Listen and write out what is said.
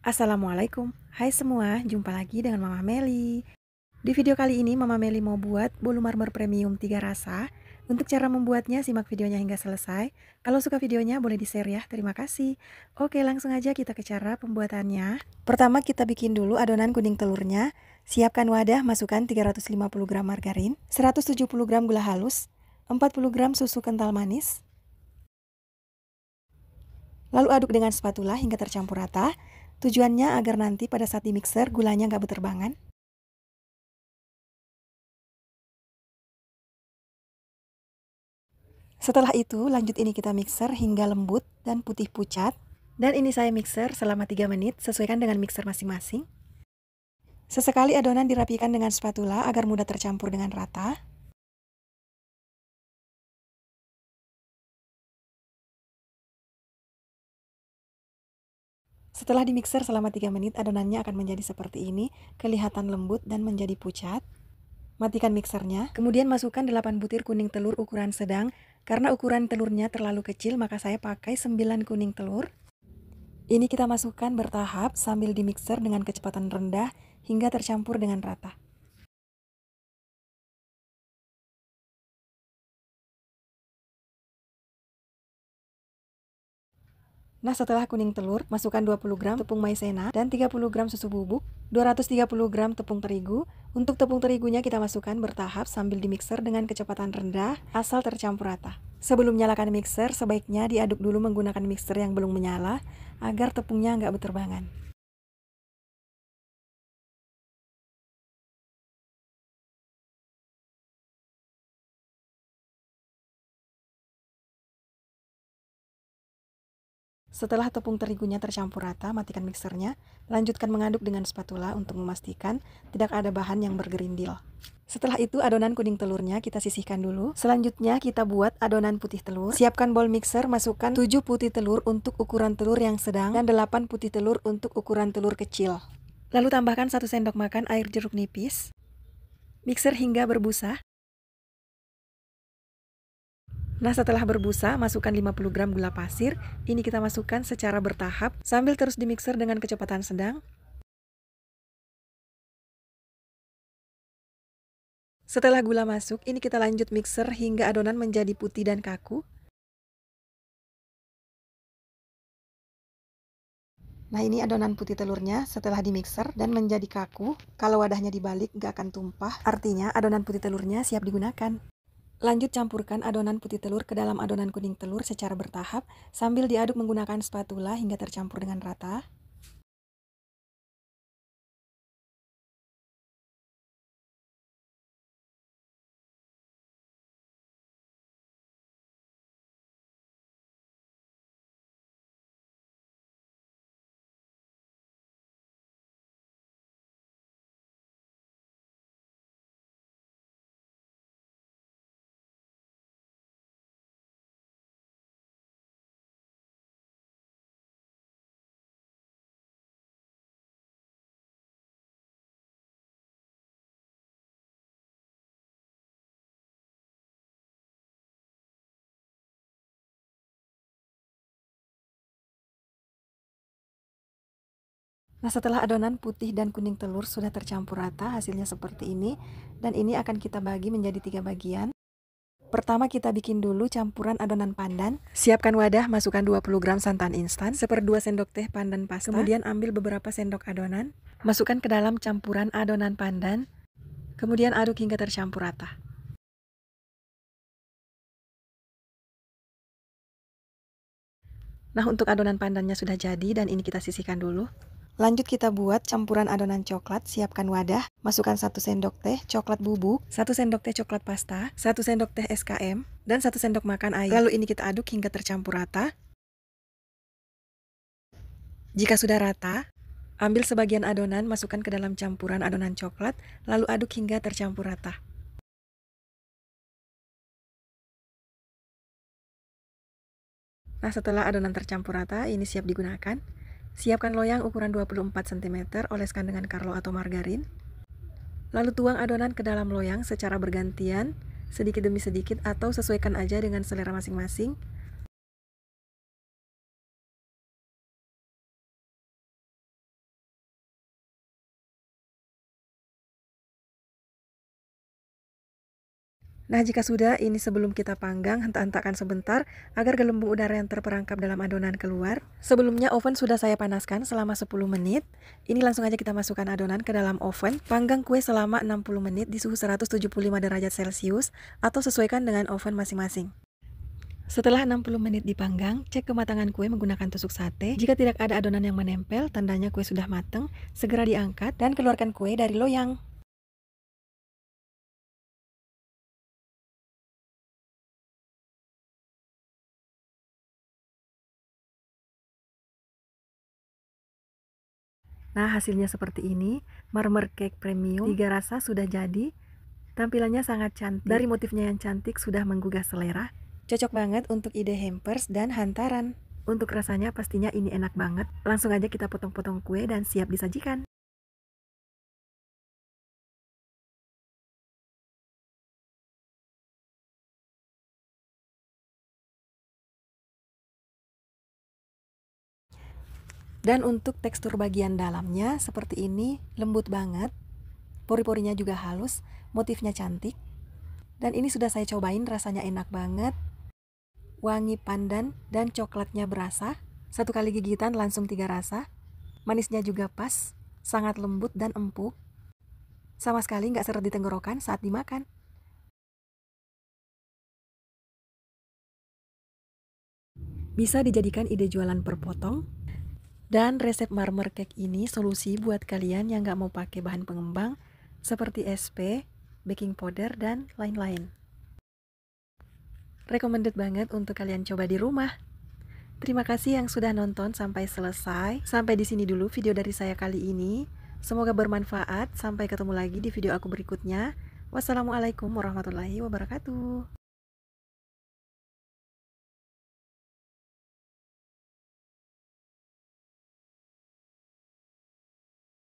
Assalamualaikum, hai semua, jumpa lagi dengan Mama Meli. Di video kali ini Mama Meli mau buat bolu marmer premium 3 rasa. Untuk cara membuatnya simak videonya hingga selesai. Kalau suka videonya boleh di-share ya, terima kasih. Oke, langsung aja kita ke cara pembuatannya. Pertama kita bikin dulu adonan kuning telurnya. Siapkan wadah, masukkan 350 gram margarin, 170 gram gula halus, 40 gram susu kental manis. Lalu aduk dengan spatula hingga tercampur rata. Tujuannya agar nanti pada saat di mixer gulanya nggak berterbangan. Setelah itu lanjut ini kita mixer hingga lembut dan putih pucat. Dan ini saya mixer selama 3 menit, sesuaikan dengan mixer masing-masing. Sesekali adonan dirapikan dengan spatula agar mudah tercampur dengan rata. Setelah dimixer selama 3 menit, adonannya akan menjadi seperti ini, kelihatan lembut dan menjadi pucat. Matikan mixernya, kemudian masukkan 8 butir kuning telur ukuran sedang. Karena ukuran telurnya terlalu kecil, maka saya pakai 9 kuning telur. Ini kita masukkan bertahap sambil dimixer dengan kecepatan rendah hingga tercampur dengan rata. Nah, setelah kuning telur, masukkan 20 gram tepung maizena dan 30 gram susu bubuk, 230 gram tepung terigu. Untuk tepung terigunya kita masukkan bertahap sambil dimixer dengan kecepatan rendah asal tercampur rata. Sebelum nyalakan mixer, sebaiknya diaduk dulu menggunakan mixer yang belum menyala agar tepungnya nggak berterbangan. Setelah tepung terigunya tercampur rata, matikan mixernya. Lanjutkan mengaduk dengan spatula untuk memastikan tidak ada bahan yang bergerindil. Setelah itu adonan kuning telurnya kita sisihkan dulu. Selanjutnya kita buat adonan putih telur. Siapkan bowl mixer, masukkan 7 putih telur untuk ukuran telur yang sedang dan 8 putih telur untuk ukuran telur kecil. Lalu tambahkan 1 sendok makan air jeruk nipis. Mixer hingga berbusa. Nah, setelah berbusa, masukkan 50 gram gula pasir. Ini kita masukkan secara bertahap sambil terus dimixer dengan kecepatan sedang. Setelah gula masuk, ini kita lanjut mixer hingga adonan menjadi putih dan kaku. Nah, ini adonan putih telurnya setelah dimixer dan menjadi kaku. Kalau wadahnya dibalik nggak akan tumpah, artinya adonan putih telurnya siap digunakan. Lanjut campurkan adonan putih telur ke dalam adonan kuning telur secara bertahap sambil diaduk menggunakan spatula hingga tercampur dengan rata. Nah, setelah adonan putih dan kuning telur sudah tercampur rata, hasilnya seperti ini. Dan ini akan kita bagi menjadi 3 bagian. Pertama kita bikin dulu campuran adonan pandan. Siapkan wadah, masukkan 20 gram santan instan, 1/2 sendok teh pandan pasta. Kemudian ambil beberapa sendok adonan, masukkan ke dalam campuran adonan pandan. Kemudian aduk hingga tercampur rata. Nah, untuk adonan pandannya sudah jadi dan ini kita sisihkan dulu. Lanjut kita buat campuran adonan coklat. Siapkan wadah, masukkan 1 sendok teh coklat bubuk, 1 sendok teh coklat pasta, 1 sendok teh SKM, dan 1 sendok makan air. Lalu ini kita aduk hingga tercampur rata. Jika sudah rata, ambil sebagian adonan, masukkan ke dalam campuran adonan coklat, lalu aduk hingga tercampur rata. Nah, setelah adonan tercampur rata, ini siap digunakan. Siapkan loyang ukuran 24 cm, oleskan dengan Karlo atau margarin. Lalu tuang adonan ke dalam loyang secara bergantian, sedikit demi sedikit atau sesuaikan aja dengan selera masing-masing. Nah, jika sudah, ini sebelum kita panggang, hentak-hentakkan sebentar agar gelembung udara yang terperangkap dalam adonan keluar. Sebelumnya oven sudah saya panaskan selama 10 menit. Ini langsung aja kita masukkan adonan ke dalam oven. Panggang kue selama 60 menit di suhu 175 derajat Celcius atau sesuaikan dengan oven masing-masing. Setelah 60 menit dipanggang, cek kematangan kue menggunakan tusuk sate. Jika tidak ada adonan yang menempel, tandanya kue sudah matang. Segera diangkat dan keluarkan kue dari loyang. Nah, hasilnya seperti ini. Marmer cake premium 3 rasa sudah jadi. Tampilannya sangat cantik. Dari motifnya yang cantik sudah menggugah selera. Cocok banget untuk ide hampers dan hantaran. Untuk rasanya pastinya ini enak banget. Langsung aja kita potong-potong kue dan siap disajikan. Dan untuk tekstur bagian dalamnya seperti ini, lembut banget. Pori-porinya juga halus, motifnya cantik. Dan ini sudah saya cobain, rasanya enak banget. Wangi pandan dan coklatnya berasa. Satu kali gigitan langsung 3 rasa. Manisnya juga pas, sangat lembut dan empuk. Sama sekali nggak seret di tenggorokan saat dimakan. Bisa dijadikan ide jualan per potong. Dan resep marmer cake ini solusi buat kalian yang nggak mau pakai bahan pengembang seperti SP, baking powder, dan lain-lain. Recommended banget untuk kalian coba di rumah. Terima kasih yang sudah nonton sampai selesai. Sampai di sini dulu video dari saya kali ini. Semoga bermanfaat. Sampai ketemu lagi di video aku berikutnya. Wassalamualaikum warahmatullahi wabarakatuh.